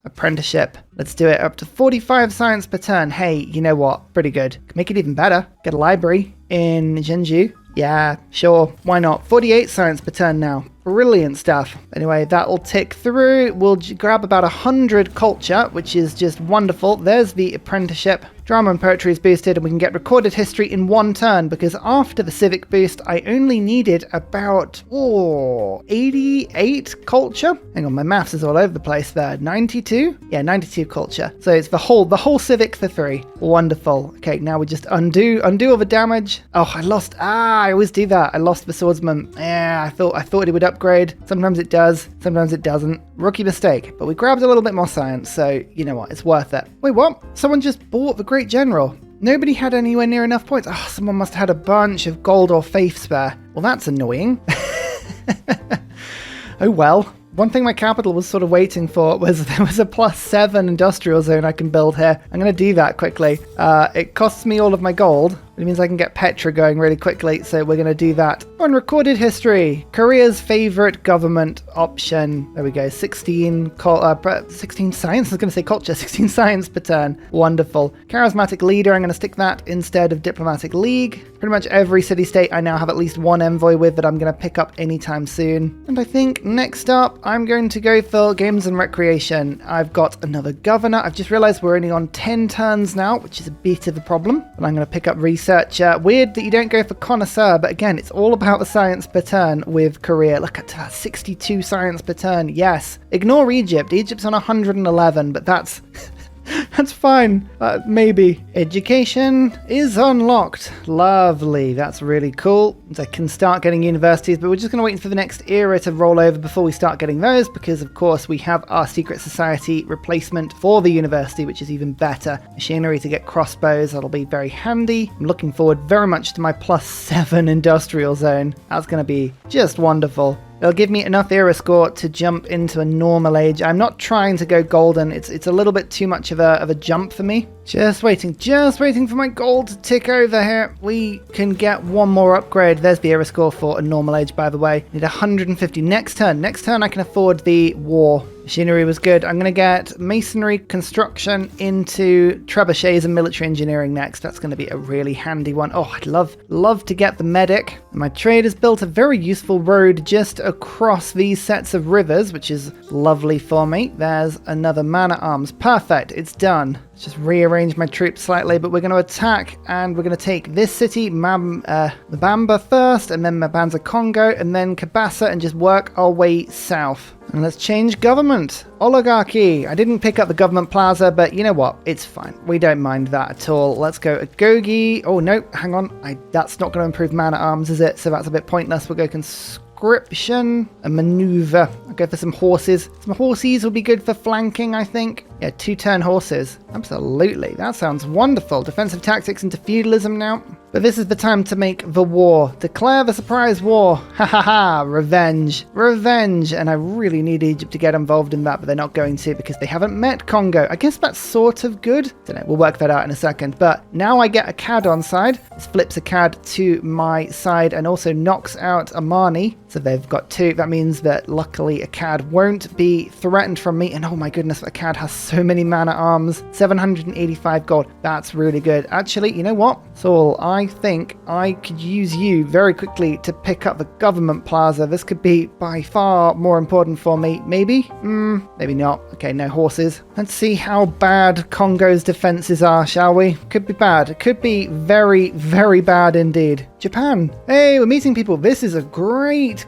apprenticeship. Let's do it up to 45 science per turn. Hey, you know what? Pretty good. Can make it even better. Get a library in Jeonju. Yeah, sure. Why not? 48 science per turn now. Brilliant stuff. Anyway, that'll tick through. We'll grab about 100 culture, which is just wonderful. There's the apprenticeship. Drama and poetry is boosted, and we can get recorded history in one turn, because after the civic boost, I only needed about 88 culture. Hang on, my maths is all over the place there. 92? Yeah, 92 culture. So it's the whole civic for 3. Wonderful. Okay, now we just undo all the damage. Oh, I lost. I always do that. I lost the swordsman. Yeah, I thought it would upgrade. Sometimes it does, sometimes it doesn't. Rookie mistake. But we grabbed a little bit more science, so you know what? It's worth it. Wait, what? Someone just bought the Great General. Nobody had anywhere near enough points. Oh, someone must have had a bunch of gold or faith spare. Well, that's annoying. Oh well. One thing my capital was sort of waiting for was there was a +7 industrial zone I can build here. I'm going to do that quickly. It costs me all of my gold. It means I can get Petra going really quickly, so we're going to do that. On recorded history, Korea's favorite government option. There we go, 16 science. I was going to say culture, 16 science per turn. Wonderful. Charismatic leader, I'm going to stick that instead of diplomatic league. Pretty much every city-state I now have at least one envoy with that I'm going to pick up anytime soon. And I think next up, I'm going to go for games and recreation. I've got another governor. I've just realized we're only on 10 turns now, which is a bit of a problem. But I'm going to pick up research. Weird that you don't go for connoisseur, but again, it's all about the science per turn with Korea. Look at that, 62 science per turn. Yes. Ignore Egypt. Egypt's on 111, but that's that's fine. Maybe. Education is unlocked. Lovely. That's really cool. I can start getting universities, but we're just going to wait for the next era to roll over before we start getting those, because of course we have our secret society replacement for the university, which is even better. Machinery to get crossbows. That'll be very handy. I'm looking forward very much to my +7 industrial zone. That's going to be just wonderful. It'll give me enough era score to jump into a normal age. I'm not trying to go golden. It's a little bit too much of a jump for me. Just waiting for my gold to tick over here. We can get one more upgrade. There's the era score for a normal age, by the way. Need 150 next turn. Next turn I can afford the war. Machinery was good. I'm going to get masonry construction into trebuchets and military engineering next. That's going to be a really handy one. Oh, I'd love to get the medic. My trade has built a very useful road just across these sets of rivers, which is lovely for me. There's another man-at-arms. Perfect. It's done. Let's just rearrange my troops slightly, but we're going to attack, and we're going to take this city, Mabamba first, and then Mabanza Congo, and then Kabasa, and just work our way south. And let's change government. Oligarchy. I didn't pick up the government plaza, but you know what? It's fine. We don't mind that at all. Let's go Agogi. Oh, no, hang on. That's not going to improve man-at-arms, is it? So that's a bit pointless. We'll go conscription and maneuver. I'll go for some horses. Some horses will be good for flanking, I think. Yeah, 2-turn horses. Absolutely. That sounds wonderful. Defensive tactics into feudalism now. But this is the time to make the war. Declare the surprise war. Ha ha ha. Revenge. Revenge. And I really need Egypt to get involved in that, but they're not going to because they haven't met Congo. I guess that's sort of good. Don't know. We'll work that out in a second. But now I get a CAD on side. This flips a CAD to my side and also knocks out Amani. So they've got 2. That means that luckily a CAD won't be threatened from me. And oh my goodness, a CAD has so many man-at-arms. 785 gold. That's really good. Actually, you know what? Saul, I think I could use you very quickly to pick up the government plaza. This could be by far more important for me. Maybe? Maybe not. Okay, no horses. Let's see how bad Congo's defenses are, shall we? Could be bad. It could be very, very bad indeed. Japan. Hey, we're meeting people. This is a great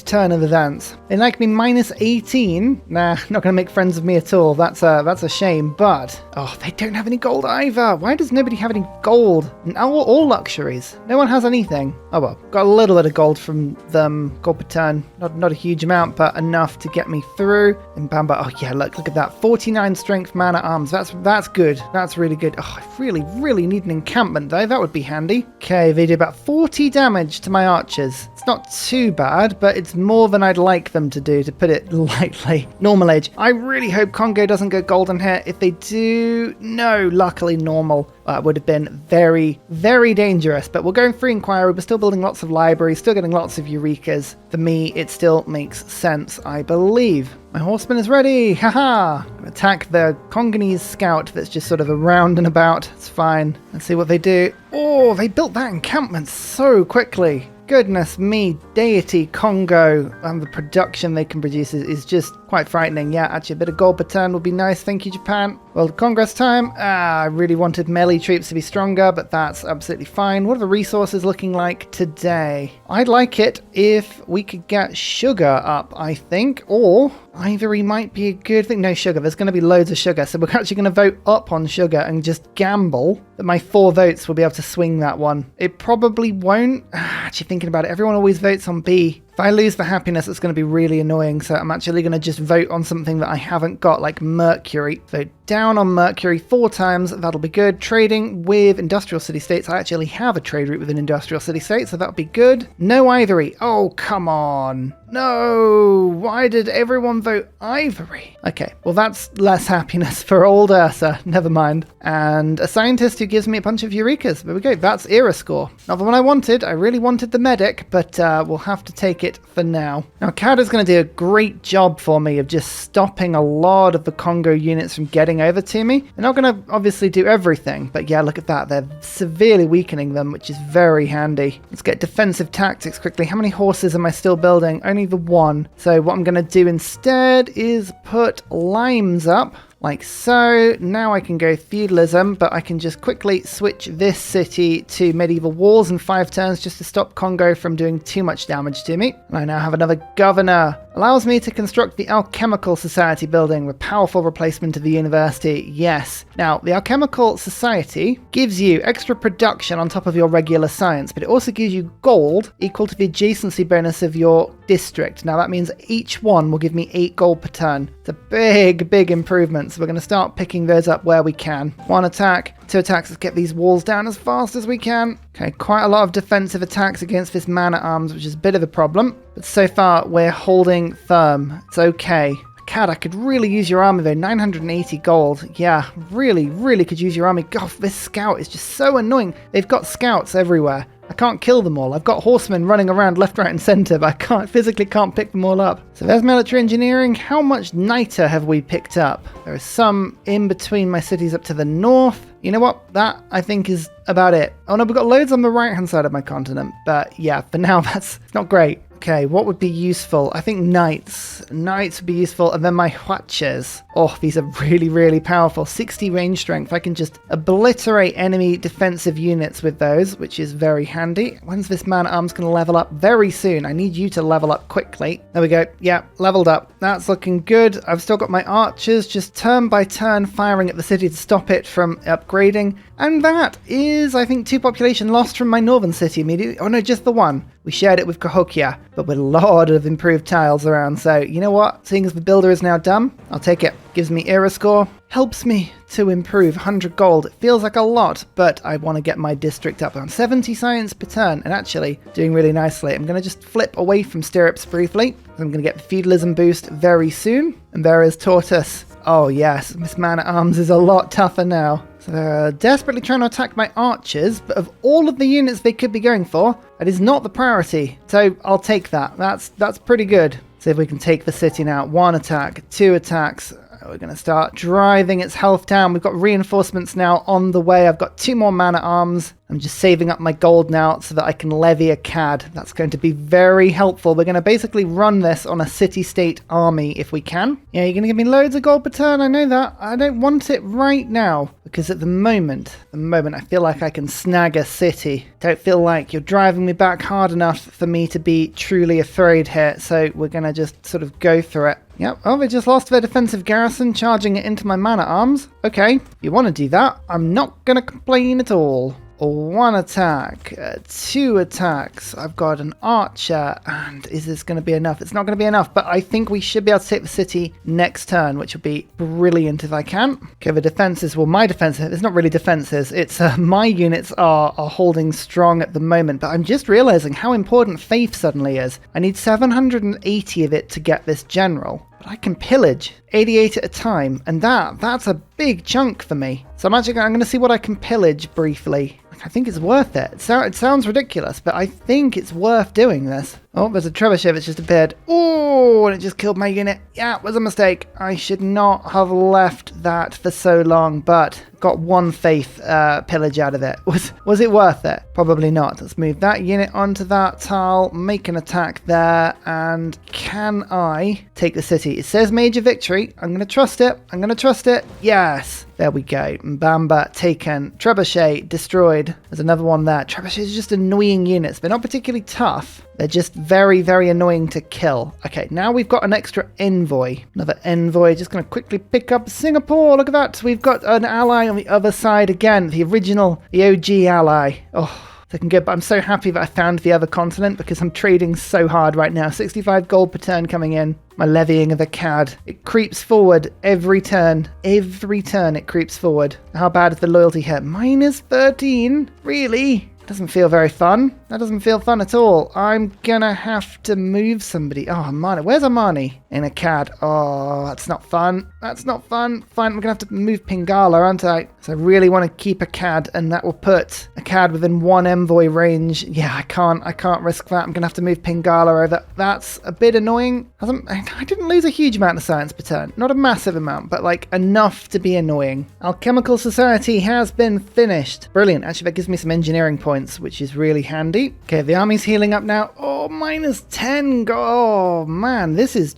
turn of events. They like me -18. Nah, not going to make friends with me at all. That's a shame. But, oh, they don't have any gold either. Why does nobody have any gold? All luxuries. No one has anything. Oh well, got a little bit of gold from them. Gold per turn. Not a huge amount, but enough to get me through. And Bamba, oh yeah, look at that. 49 strength man-at-arms. That's good. That's really good. Oh, I really need an encampment though. That would be handy. Okay, they do about 40 damage to my archers. It's not too bad. bad, but it's more than I'd like them to do, to put it lightly. Normal age. I really hope Congo doesn't go golden here. If they do, no, luckily normal. That would have been very, very dangerous. But we're going free inquiry. We're still building lots of libraries, still getting lots of Eurekas. For me, it still makes sense, I believe. My horseman is ready. Haha. Attack the Congolese scout that's just sort of around and about. It's fine. Let's see what they do. Oh, they built that encampment so quickly. Goodness me, Deity, Congo, and the production they can produce is just quite frightening. Yeah, actually a bit of gold per turn would be nice. Thank you, Japan. Well, Congress time. I really wanted melee troops to be stronger, but that's absolutely fine. What are the resources looking like today? I'd like it if we could get sugar up, I think, or ivory might be a good thing. No sugar, there's going to be loads of sugar, so we're actually going to vote up on sugar and just gamble that my 4 votes will be able to swing that one. It probably won't. Actually thinking about it, everyone always votes on B. If I lose the happiness, it's going to be really annoying, so I'm actually going to just vote on something that I haven't got, like mercury. Vote down on mercury 4 times, that'll be good. Trading with industrial city-states, I actually have a trade route with an industrial city-state, so that'll be good. No ivory. Oh, come on. No, why did everyone vote ivory? Okay, well that's less happiness for old Ursa, never mind. And a scientist who gives me a bunch of Eurekas. There we go, that's era score. Not the one I wanted, I really wanted the medic, but we'll have to take it for now. Now Cada's going to do a great job for me of just stopping a lot of the Congo units from getting over to me. They're not going to obviously do everything, but yeah, look at that, they're severely weakening them, which is very handy. Let's get defensive tactics quickly. How many horses am I still building? Only the 1. So what I'm going to do instead is put limes up like so. Now I can go feudalism, but I can just quickly switch this city to medieval walls in 5 turns just to stop Congo from doing too much damage to me. And I now have another governor. Allows me to construct the Alchemical Society building, a powerful replacement of the university. Yes. Now, the Alchemical Society gives you extra production on top of your regular science, but it also gives you gold equal to the adjacency bonus of your district. Now, that means each one will give me 8 gold per turn. It's a big, big improvement, so we're going to start picking those up where we can. 1 attack, 2 attacks, let's get these walls down as fast as we can. Okay, quite a lot of defensive attacks against this man-at-arms, which is a bit of a problem. But so far, we're holding firm. It's okay. Cad, I could really use your army though. 980 gold. Yeah, really, really could use your army. God, this scout is just so annoying. They've got scouts everywhere. I can't kill them all. I've got horsemen running around left, right, and center, but I physically can't pick them all up. So there's military engineering. How much niter have we picked up? There is some in between my cities up to the north. You know what? That, I think, is about it. Oh no, we've got loads on the right-hand side of my continent, but yeah, for now, it's not great. Okay, what would be useful? I think knights. Knights would be useful, and then my huaches. Oh, these are really, really powerful. 60 range strength. I can just obliterate enemy defensive units with those, which is very handy. When's this man-at-arms going to level up? Very soon. I need you to level up quickly. There we go. Yeah, leveled up. That's looking good. I've still got my archers just turn by turn firing at the city to stop it from upgrading. And that is, I think, 2 population lost from my northern city immediately. Oh no, just the 1. We shared it with Cahokia, but with a lot of improved tiles around. So, you know what? Seeing as the builder is now done, I'll take it. Gives me era score. Helps me to improve 100 gold. It feels like a lot, but I want to get my district up on 70 science per turn, and actually doing really nicely. I'm going to just flip away from stirrups briefly. I'm going to get the feudalism boost very soon. And there is Tortoise. Oh yes, Miss Man-at-Arms is a lot tougher now. So they're desperately trying to attack my archers, but of all of the units they could be going for, that is not the priority. So I'll take that. That's pretty good. See if we can take the city now. 1 attack, 2 attacks. We're going to start driving its health down. We've got reinforcements now on the way. I've got 2 more man-at-arms. I'm just saving up my gold now so that I can levy a CAD. That's going to be very helpful. We're going to basically run this on a city-state army if we can. Yeah, you're going to give me loads of gold per turn. I know that. I don't want it right now because at the moment, I feel like I can snag a city. Don't feel like you're driving me back hard enough for me to be truly afraid here. So we're going to just sort of go through it. Yep, oh, they just lost their defensive garrison, charging it into my man-at-arms. Okay, if you want to do that, I'm not going to complain at all. 1 attack, 2 attacks. I've got an archer, and is this going to be enough? It's not going to be enough, but I think we should be able to take the city next turn, which would be brilliant if I can. Okay, the defenses, well, my defenses, it's not really defenses, it's my units are holding strong at the moment, but I'm just realizing how important faith suddenly is. I need 780 of it to get this general. But I can pillage 88 at a time, and that's a big chunk for me. So I'm going to see what I can pillage briefly. I think it's worth it. It sounds ridiculous, but I think it's worth doing this. Oh, there's a trebuchet that's just appeared. Oh, and it just killed my unit. Yeah, it was a mistake. I should not have left that for so long, but got 1 faith pillage out of it. Was it worth it? Probably not. Let's move that unit onto that tile, make an attack there, and can I take the city? It says major victory. I'm going to trust it. Yes. There we go. Mbamba taken. Trebuchet destroyed. There's another one there. Trebuchet is just annoying units. They're not particularly tough. They're just very, very annoying to kill. Okay, now we've got an extra envoy. Another envoy. Just going to quickly pick up Singapore. Look at that. We've got an ally on the other side again. The original, the OG ally. Oh, looking good. But I'm so happy that I found the other continent because I'm trading so hard right now. 65 gold per turn coming in. My levying of the CAD. It creeps forward every turn. Every turn it creeps forward. How bad is the loyalty here? -13? Really? Doesn't feel very fun. That doesn't feel fun at all. I'm gonna have to move somebody. Oh, Armani. Where's Armani? In a CAD. Oh, that's not fun. That's not fun. Fine, I'm gonna have to move Pingala, aren't I? So I really want to keep a CAD, and that will put a CAD within 1 envoy range. Yeah, I can't risk that. I'm gonna have to move Pingala over. That's a bit annoying. I didn't lose a huge amount of science per turn. Not a massive amount, but like enough to be annoying. Alchemical Society has been finished. Brilliant. Actually, that gives me some engineering points, which is really handy. Okay, the army's healing up now. Oh, -10. Oh, man, this is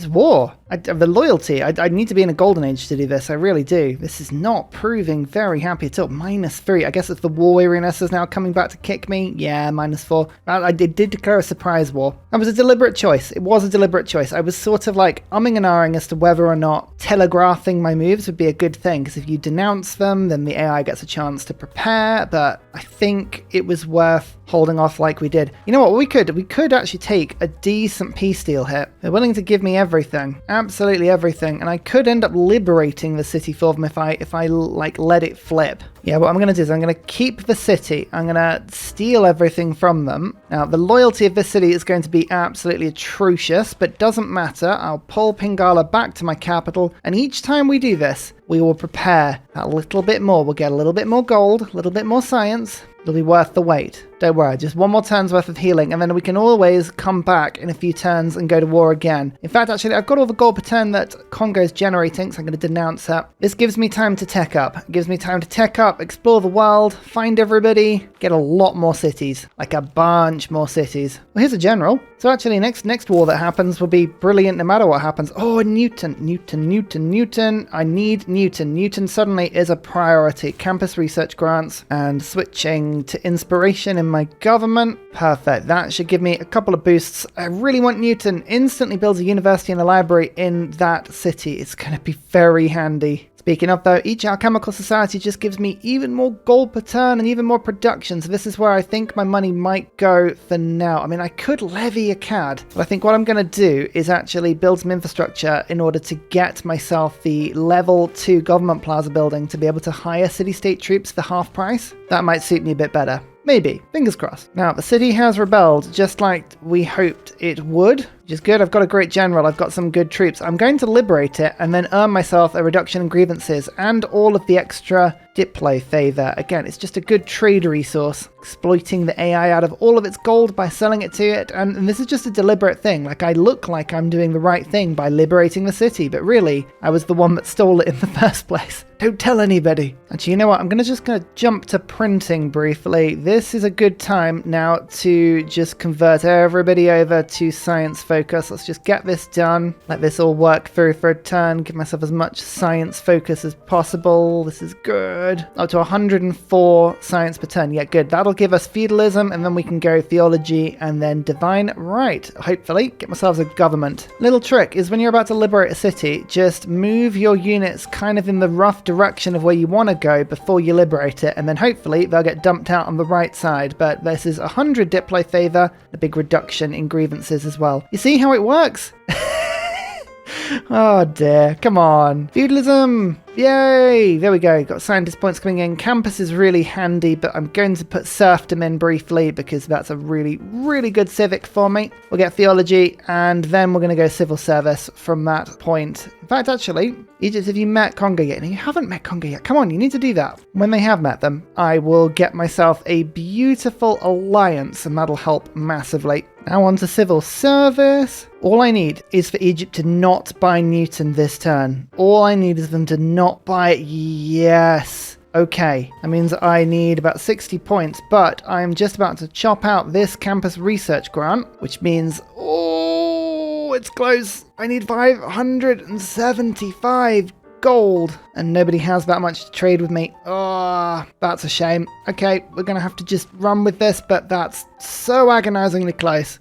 war. The loyalty. I need to be in a golden age to do this. I really do. This is not proving very happy at all. -3. I guess it's the war weariness is now coming back to kick me. Yeah, -4. I did declare a surprise war. That was a deliberate choice. It was a deliberate choice. I was sort of like umming and ahhing as to whether or not telegraphing my moves would be a good thing, because if you denounce them, then the AI gets a chance to prepare, but I think it was worth holding off like we did. You know what, we could actually take a decent peace deal here. They're willing to give me everything, absolutely everything, and I could end up liberating the city for them if I like let it flip. Yeah, what I'm going to do is I'm going to keep the city. I'm going to steal everything from them. Now, the loyalty of this city is going to be absolutely atrocious, but doesn't matter. I'll pull Pingala back to my capital, and each time we do this, we will prepare a little bit more. We'll get a little bit more gold, a little bit more science. It'll be worth the wait. Don't worry, just 1 more turn's worth of healing, and then we can always come back in a few turns and go to war again. In fact, actually, I've got all the gold per turn that Congo's generating, so I'm going to denounce that. This gives me time to tech up. It gives me time to tech up, explore the world, find everybody, get a lot more cities, like a bunch more cities. Well, here's a general. So actually, next war that happens will be brilliant no matter what happens. Oh, Newton. I need Newton. Newton suddenly is a priority. Campus research grants and switching to inspiration in my government. Perfect. That should give me a couple of boosts. I really want Newton. Instantly builds a university and a library in that city. It's going to be very handy. Speaking of though, each alchemical society just gives me even more gold per turn and even more production, so this is where I think my money might go for now. I mean, I could levy a CAD, but I think what I'm going to do is actually build some infrastructure in order to get myself the level 2 government plaza building to be able to hire city-state troops for half price. That might suit me a bit better. Maybe. Fingers crossed. Now, the city has rebelled just like we hoped it would, which is good. I've got a great general. I've got some good troops. I'm going to liberate it and then earn myself a reduction in grievances and all of the extra Diplo favor. Again, it's just a good trade resource, exploiting the AI out of all of its gold by selling it to it. And this is just a deliberate thing. Like, I look like I'm doing the right thing by liberating the city, but really, I was the one that stole it in the first place. Don't tell anybody. Actually, you know what? I'm just going to jump to printing briefly. This is a good time now to just convert everybody over to science focus focus. Let's just get this done. Let this all work through for a turn. Give myself as much science focus as possible. This is good. Up to 104 science per turn. Yeah, good. That'll give us feudalism, and then we can go theology and then divine right. Hopefully, get ourselves a government. Little trick is when you're about to liberate a city, just move your units kind of in the rough direction of where you want to go before you liberate it, and then hopefully they'll get dumped out on the right side. But this is 100 Diplo favor, a big reduction in grievances as well. You see how it works? Oh dear, come on. Feudalism! Yay! There we go. Got scientist points coming in. Campus is really handy, but I'm going to put serfdom in briefly because that's a really, really good civic for me. We'll get theology, and then we're going to go civil service from that point. In fact, actually, Egypt, have you met Congo yet? No, you haven't met Congo yet. Come on, you need to do that. When they have met them, I will get myself a beautiful alliance, and that'll help massively. Now on to civil service. All I need is for Egypt to not buy Newton this turn. All I need is them to not buy it. Yes. Okay, that means I need about 60 points, but I'm just about to chop out this campus research grant, which means, oh, it's close. I need 575 gold, and nobody has that much to trade with me. Oh, that's a shame. Okay, we're gonna have to just run with this, but that's so agonizingly close.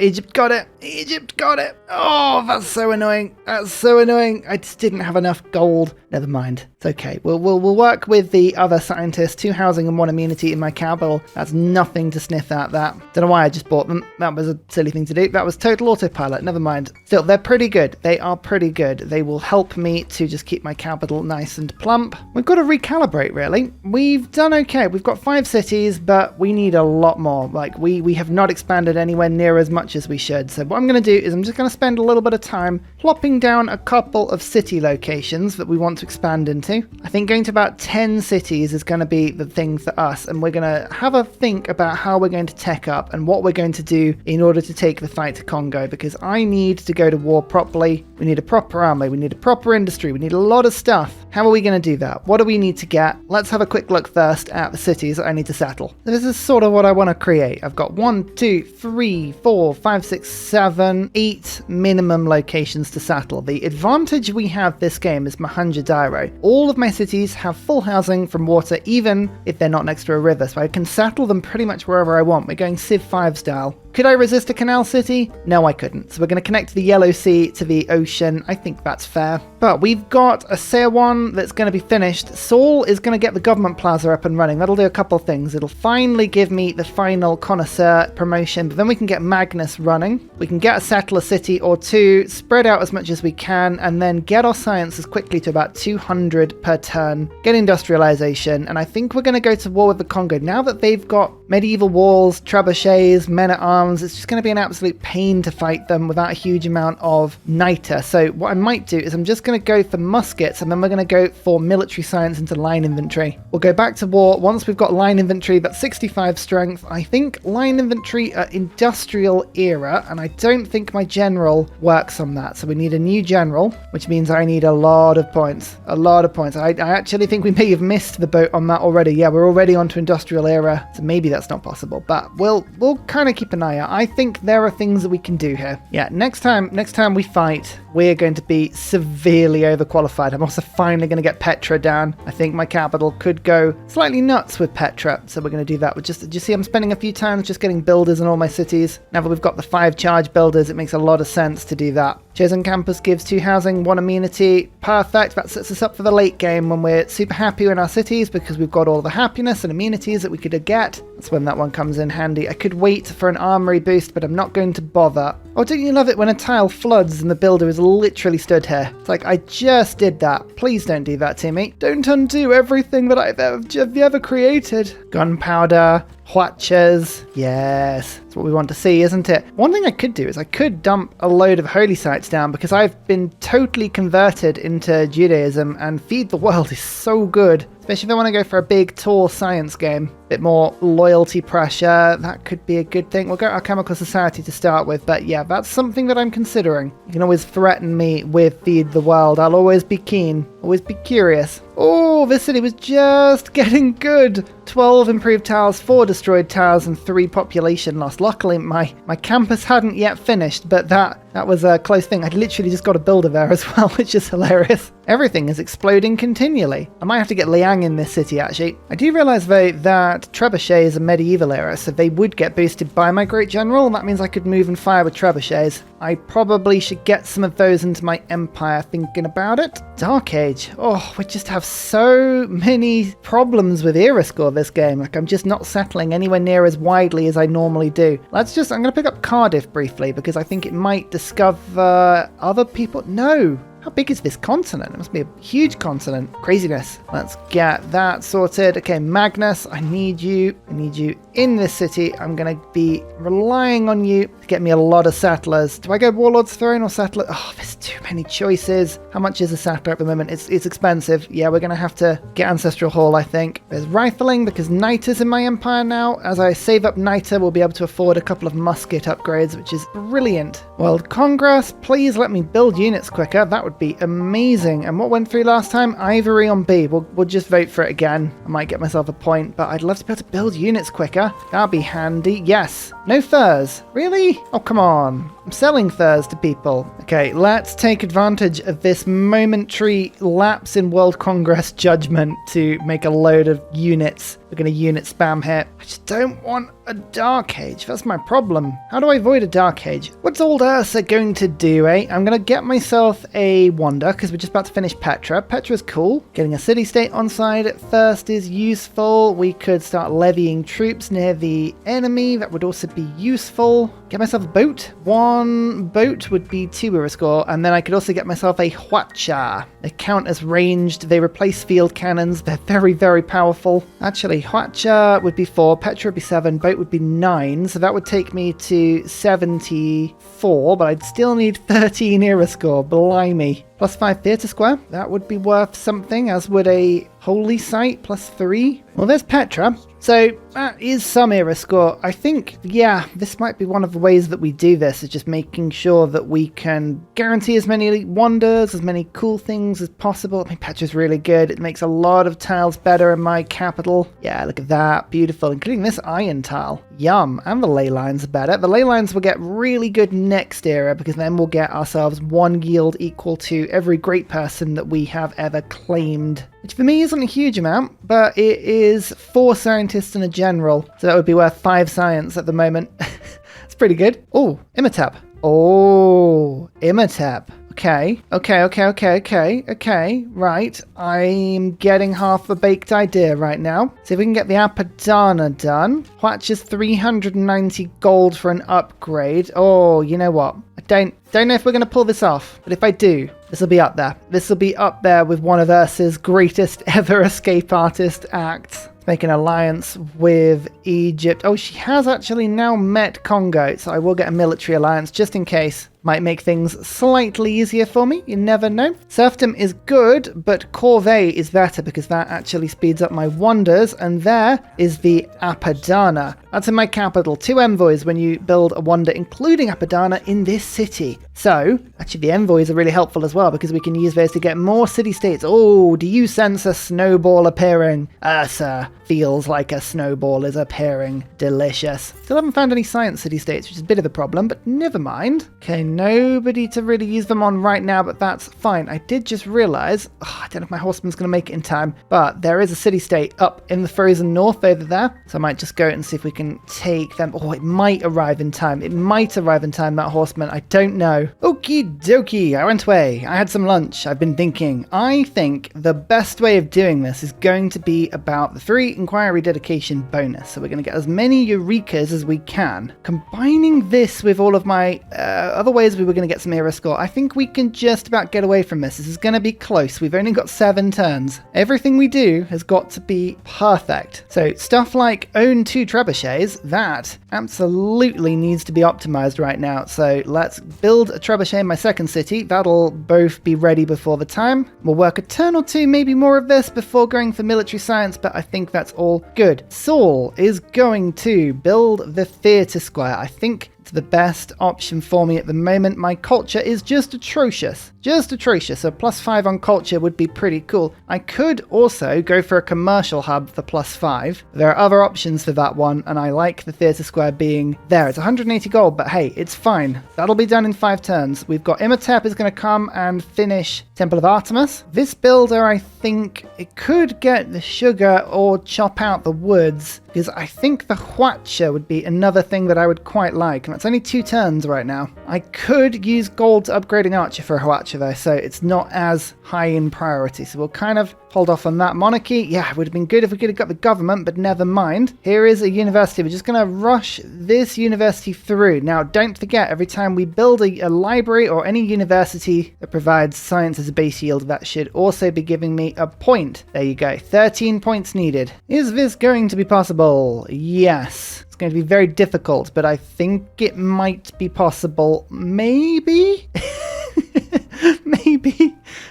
Egypt got it. Egypt got it. Oh, that's so annoying. That's so annoying. I just didn't have enough gold. Never mind. It's okay. We'll work with the other scientists. 2 housing and 1 immunity in my capital. That's nothing to sniff at. That. Don't know why I just bought them. That was a silly thing to do. That was total autopilot. Never mind. Still, they're pretty good. They are pretty good. They will help me to just keep my capital nice and plump. We've got to recalibrate, really. We've done okay. We've got 5 cities, but we need a lot more. Like, we have not expanded anywhere near as much as we should. So what I'm going to do is I'm just going to spend a little bit of time plopping down a couple of city locations that we want to expand into. I think going to about 10 cities is going to be the thing for us, and we're going to have a think about how we're going to tech up and what we're going to do in order to take the fight to Congo, because I need to go to war properly. We need a proper army. We need a proper industry. We need a lot of stuff. How are we going to do that? What do we need to get? Let's have a quick look first at the cities that I need to settle. This is sort of what I want to create. I've got 1, 2, 3, 4, 5, 6, 7, 8 minimum locations to settle. The advantage we have this game is Mohenjo-Daro. All of my cities have full housing from water, even if they're not next to a river, so I can settle them pretty much wherever I want. We're going Civ 5 style. Could I resist a canal city? No, I couldn't. So we're going to connect the Yellow Sea to the ocean. I think that's fair. But we've got a Seowon that's going to be finished. Seoul is going to get the government plaza up and running. That'll do a couple things. It'll finally give me the final connoisseur promotion, but then we can get Magnus running. We can get a settler city or 2, spread out as much as we can, and then get our science as quickly to about 200 per turn. Get industrialization, and I think we're going to go to war with the Congo. Now that they've got medieval walls, trebuchets, men-at-arms, it's just going to be an absolute pain to fight them without a huge amount of niter. So what I might do is I'm just going to go for muskets, and then we're going to go for military science into line infantry. We'll go back to war once we've got line infantry. That's 65 strength. I think line infantry are industrial era, and I don't think my general works on that. So we need a new general, which means I need a lot of points. A lot of points. I actually think we may have missed the boat on that already. Yeah, we're already onto industrial era, so maybe that's not possible, but we'll kind of keep an eye out. I think there are things that we can do here. Yeah, next time we fight, we're going to be severely overqualified. I'm also finally going to get Petra down. I think my capital could go slightly nuts with Petra, so we're going to do that. Do you see I'm spending a few times just getting builders in all my cities? Now that we've got the 5 charge builders, it makes a lot of sense to do that. Chosen campus gives 2 housing, 1 amenity. Perfect. That sets us up for the late game when we're super happy in our cities because we've got all the happiness and amenities that we could get. That's when that one comes in handy. I could wait for an armory boost, but I'm not going to bother. Oh, don't you love it when a tile floods and the builder is literally stood here? It's like, I just did that. Please don't do that to me. Don't undo everything that I've ever created. Gunpowder. Huachas. Yes, that's what we want to see, isn't it? One thing I could do is I could dump a load of holy sites down because I've been totally converted into Judaism, and Feed the World is so good. Especially if I want to go for a big, tall science game. Bit more loyalty pressure. That could be a good thing. We'll go Alchemical Society to start with. But yeah, that's something that I'm considering. You can always threaten me with Feed the World. I'll always be keen. Always be curious. Oh, this city was just getting good. 12 improved towers, 4 destroyed towers, and 3 population loss. Luckily, my campus hadn't yet finished, but that was a close thing. I'd literally just got a builder there as well, which is hilarious. Everything is exploding continually. I might have to get Liang in this city, actually. I do realize, though, that trebuchets are medieval era, so they would get boosted by my Great General, and that means I could move and fire with trebuchets. I probably should get some of those into my empire, thinking about it. Dark Age. Oh, we just have so many problems with era score this game. Like, I'm just not settling anywhere near as widely as I normally do. I'm going to pick up Cardiff briefly, because I think it might discover other people. No. How big is this continent? It must be a huge continent. Craziness. Let's get that sorted. Okay, Magnus, I need you in this city. I'm going to be relying on you to get me a lot of settlers. Do I go Warlord's Throne or Settler? Oh, there's too many choices. How much is a settler at the moment? It's expensive. Yeah, we're going to have to get Ancestral Hall, I think. There's Rifling, because Niter's in my empire now. As I save up Niter, we'll be able to afford a couple of musket upgrades, which is brilliant. World Congress, please let me build units quicker. That would be amazing. And what went through last time? Ivory on B. We'll just vote for it again. I might get myself a point, but I'd love to be able to build units quicker. That'd be handy. Yes. No furs. Really? Oh, come on. I'm selling furs to people. Okay, let's take advantage of this momentary lapse in World Congress judgment to make a load of units. We're going to unit spam here. I just don't want a Dark Age. That's my problem. How do I avoid a Dark Age? What's old Ursa going to do, eh? I'm going to get myself a Wonder, because we're just about to finish Petra. Petra's cool. Getting a city-state on side at first is useful. We could start levying troops near the enemy. That would also be useful. Get myself a boat. 1 boat would be 2 era score, and then I could also get myself a Hwacha. They count as ranged. They replace field cannons. They're very, very powerful. Actually, Hwacha would be 4, Petra would be 7, boat would be 9, so that would take me to 74, but I'd still need 13 era score. Blimey. +5 theatre square. That would be worth something, as would a holy site +3. Well, there's Petra. So that is some era score. I think, yeah, this might be one of the ways that we do this, is just making sure that we can guarantee as many wonders, as many cool things as possible. I mean, Petra's really good. It makes a lot of tiles better in my capital. Yeah, look at that. Beautiful. Including this iron tile. Yum. And the ley lines are better. The ley lines will get really good next era, because then we'll get ourselves 1 yield equal to every great person that we have ever claimed. Which for me isn't a huge amount, but it is 4 scientists and a general. So that would be worth 5 science at the moment. It's pretty good. Oh, Imatep. Oh, Imatep. Okay, right. I'm getting half a baked idea right now. See if we can get the Apadana done. Watch is 390 gold for an upgrade. Oh, you know what? I don't know if we're going to pull this off, but if I do, this will be up there. This will be up there with one of Ursa's greatest ever escape artist acts. Make an alliance with Egypt. Oh, she has actually now met Congo, so I will get a military alliance just in case. Might make things slightly easier for me, you never know. Serfdom is good, but Corvée is better because that actually speeds up my wonders, and there is the Apadana. That's in my capital. 2 envoys when you build a wonder, including Apadana, in this city. So, actually the envoys are really helpful as well, because we can use those to get more city-states. Oh, do you sense a snowball appearing? Ursa feels like a snowball is appearing. Delicious. Still haven't found any science city-states, which is a bit of a problem, but never mind. Okay, nobody to really use them on right now, but that's fine. I did just realize, I don't know if my horseman's going to make it in time, but there is a city-state up in the frozen north over there, so I might just go and see if we can take them. Oh, it might arrive in time. It might arrive in time, that horseman. I don't know. Okie dokie, I went away. I had some lunch. I've been thinking. I think the best way of doing this is going to be about the 3 inquiry dedication bonus. So we're going to get as many Eurekas as we can. Combining this with all of my other ways we were going to get some era score, I think we can just about get away from this. This is going to be close. We've only got 7 turns. Everything we do has got to be perfect. So stuff like own 2 trebuchets, that absolutely needs to be optimized right now. So let's build a trebuchet in my second city. That'll both be ready before the time. We'll work a turn or 2, maybe more of this before going for military science, but I think that's all good. Saul is going to build the theatre square. I think it's the best option for me at the moment. My culture is just atrocious. just atrocious. So +5 on culture would be pretty cool. I could also go for a commercial hub for +5. There are other options for that one, and I like the theatre square being there. It's 180 gold, but hey, it's fine. That'll be done in 5 turns. We've got Imhotep is going to come and finish Temple of Artemis. This builder, I think it could get the sugar or chop out the woods, because I think the Hwacha would be another thing that I would quite like, and that's only 2 turns right now. I could use gold to upgrade an archer for a Hwacha though, so it's not as high in priority, so we'll kind of hold off on that. Monarchy, yeah, it would have been good if we could have got the government, but never mind. Here is a university. We're just going to rush this university through. Now, don't forget, every time we build a library or any university that provides science as a base yield, that should also be giving me a point. There you go, 13 points needed. Is this going to be possible? Yes. It's going to be very difficult, but I think it might be possible. Maybe?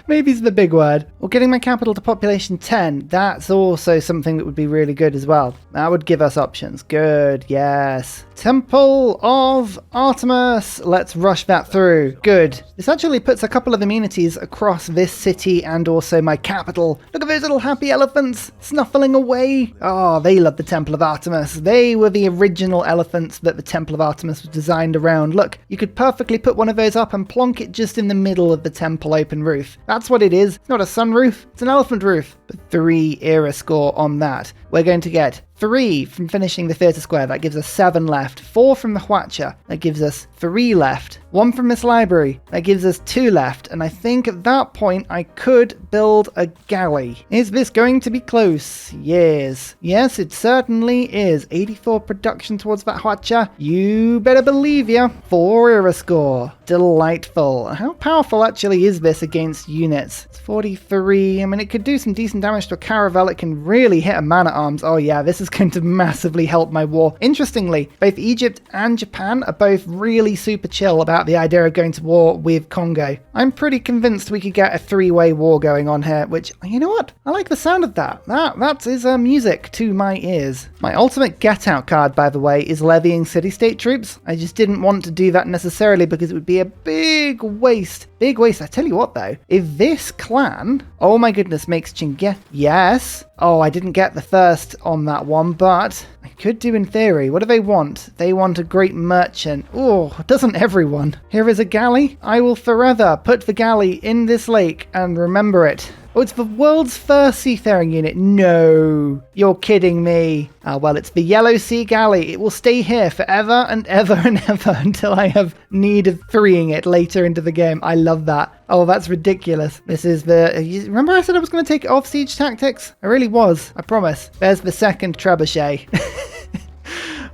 Maybe's the big word. Well, getting my capital to population 10, that's also something that would be really good as well. That would give us options. Good, yes. Temple of Artemis. Let's rush that through. Good. This actually puts a couple of amenities across this city and also my capital. Look at those little happy elephants snuffling away. Oh, they love the Temple of Artemis. They were the original elephants that the Temple of Artemis was designed around. Look, you could perfectly put one of those up and plonk it just in the middle of the temple open roof. That's what it is. It's not a sunroof, it's an elephant roof. But 3 era score on that. We're going to get 3 from finishing the theatre square. That gives us 7 left. 4 from the Hwacha. That gives us 3 left. 1 from this library. That gives us 2 left. And I think at that point I could build a galley. Is this going to be close? Yes. Yes, it certainly is. 84 production towards that Hwacha. You better believe ya. 4 era score. Delightful. How powerful actually is this against units? It's 43. I mean, it could do some decent damage to a caravel. It can really hit a man-at-arms. Oh yeah, this is going to massively help my war. Interestingly, both Egypt and Japan are both really super chill about the idea of going to war with Congo. I'm pretty convinced we could get a 3-way war going on here, which, you know what? I like the sound of that. That is music to my ears. My ultimate get-out card, by the way, is levying city-state troops. I just didn't want to do that necessarily because it would be a big waste. Big waste. I tell you what, though, if this clan, oh my goodness, makes Chingeth, yes. Oh, I didn't get the thirst on that one, but I could do in theory. What do they want? They want a great merchant. Oh, doesn't everyone? Here is a galley. I will forever put the galley in this lake and remember it. Oh, it's the world's first seafaring unit. No, you're kidding me. Well, it's the Yellow Sea Galley. It will stay here forever and ever and ever until I have need of freeing it later into the game. I love that. Oh, that's ridiculous. This is the... Remember I said I was going to take off siege tactics? I really was. I promise. There's the second trebuchet.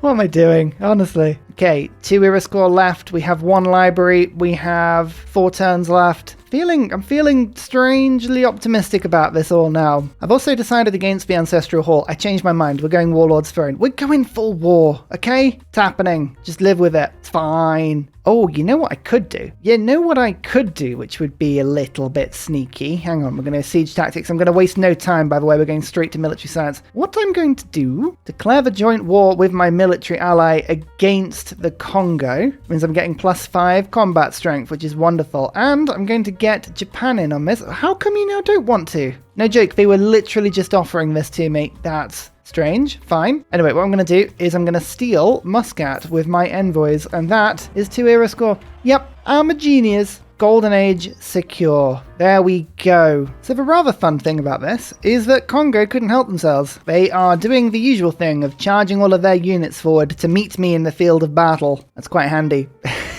What am I doing? Honestly. Okay, 2 era score left. We have 1 library. We have 4 turns left. I'm feeling strangely optimistic about this all now. I've also decided against the Ancestral Hall. I changed my mind. We're going Warlord's Throne. We're going full war, okay? It's happening. Just live with it. It's fine. Oh, you know what I could do? You know what I could do, which would be a little bit sneaky? Hang on, we're going to siege tactics. I'm going to waste no time, by the way. We're going straight to military science. What I'm going to do, declare the joint war with my military ally against the Congo. Means I'm getting +5 combat strength, which is wonderful. And I'm going to get Japan in on this. How come you now don't want to? No joke, they were literally just offering this to me. That's strange. Fine. Anyway, what I'm going to do is I'm going to steal Muscat with my envoys, and that is 2 era score. Yep, I'm a genius. Golden Age secure. There we go. So the rather fun thing about this is that Congo couldn't help themselves. They are doing the usual thing of charging all of their units forward to meet me in the field of battle. That's quite handy.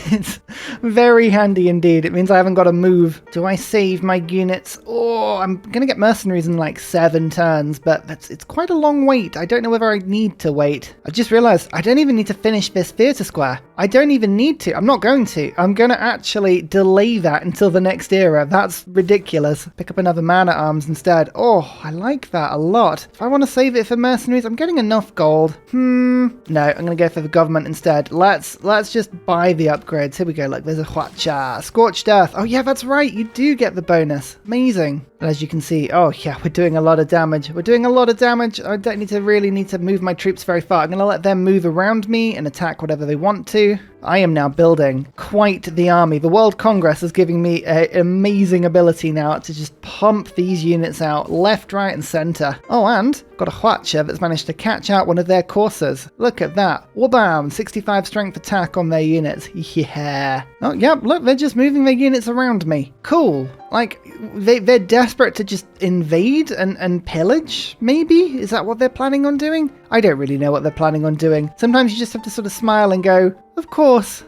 It's very handy indeed. It means I haven't got to move. Do I save my units? Oh, I'm going to get mercenaries in like 7 turns, but it's quite a long wait. I don't know whether I need to wait. I just realized I don't even need to finish this theatre square. I don't even need to. I'm not going to. I'm going to actually delay that until the next era. That's ridiculous. Pick up another man-at-arms instead. Oh, I like that a lot. If I want to save it for mercenaries, I'm getting enough gold. No, I'm going to go for the government instead. Let's just buy the upgrades. Here we go. Look, there's a Hwacha. Scorched Earth. Oh, yeah, that's right. You do get the bonus. Amazing. And as you can see, oh, yeah, we're doing a lot of damage. We're doing a lot of damage. I don't really need to move my troops very far. I'm going to let them move around me and attack whatever they want to. I am now building quite the army. The World Congress is giving me an amazing ability now to just pump these units out left, right, and center. Oh, and got a Hwacha that's managed to catch out one of their coursers. Look at that. Wabam! 65 strength attack on their units. Yeah. Oh, yep, look, they're just moving their units around me. Cool. Like, they're desperate to just invade and pillage, maybe? Is that what they're planning on doing? I don't really know what they're planning on doing. Sometimes you just have to sort of smile and go, of course,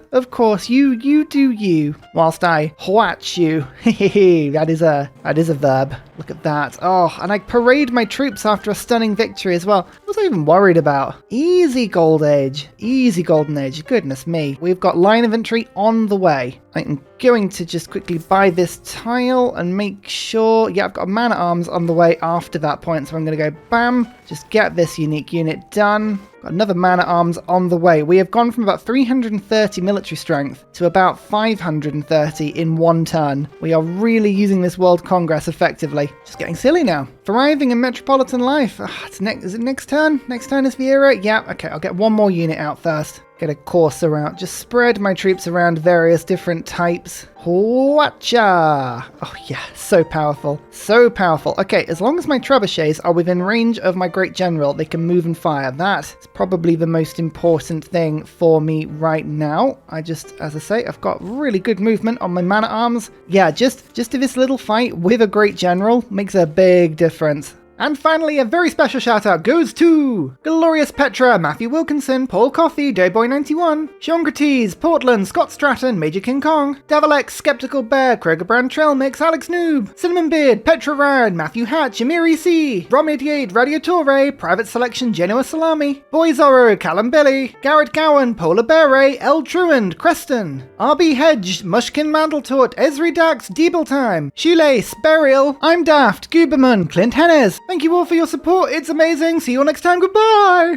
you do you. Whilst I watch you. that is a verb. Look at that. Oh, and I parade my troops after a stunning victory as well. What was I even worried about? Easy gold age. Easy golden age. Goodness me. We've got line infantry on the way. I'm going to just quickly buy this tile and make sure... Yeah, I've got a man-at-arms on the way after that point, so I'm going to go bam, just get this unique unit done. Got another man-at-arms on the way. We have gone from about 330 military strength to about 530 in one turn. We are really using this World Congress effectively. Just getting silly now. Thriving in metropolitan life. Is it next turn? Next turn is Viera? Yeah, okay, I'll get one more unit out first. Get a courser out. Just spread my troops around various different types. Hwacha! Oh yeah, so powerful. So powerful. Okay, as long as my trebuchets are within range of my great general, they can move and fire. That is probably the most important thing for me right now. As I say, I've got really good movement on my man-at-arms. Yeah, just this little fight with a great general makes a big difference. And finally, a very special shout out goes to Glorious Petra, Matthew Wilkinson, Paul Coffey, Dayboy91, Seongkrates, Portland, Scott Stratton, Major King Kong, Davalex, Skeptical Bear, Krogerbrand Trailmix, Alex Noob, Cinnamon Beard, Petra Ryan, Matthew Hatch, Amiri C, Rom88, Radiatore, Private Selection, Genoa Salami, Boy Zorro, Callum Billy, Garrett Gowan, Polar Bear, L. Truand, Creston, RB Hedge, Mushkin Mandeltort, Esri Dax, Deeble Time, Shoelace, Burial, I'm Daft, Guberman, Clint Hennes. Thank you all for your support. It's amazing. See you all next time. Goodbye.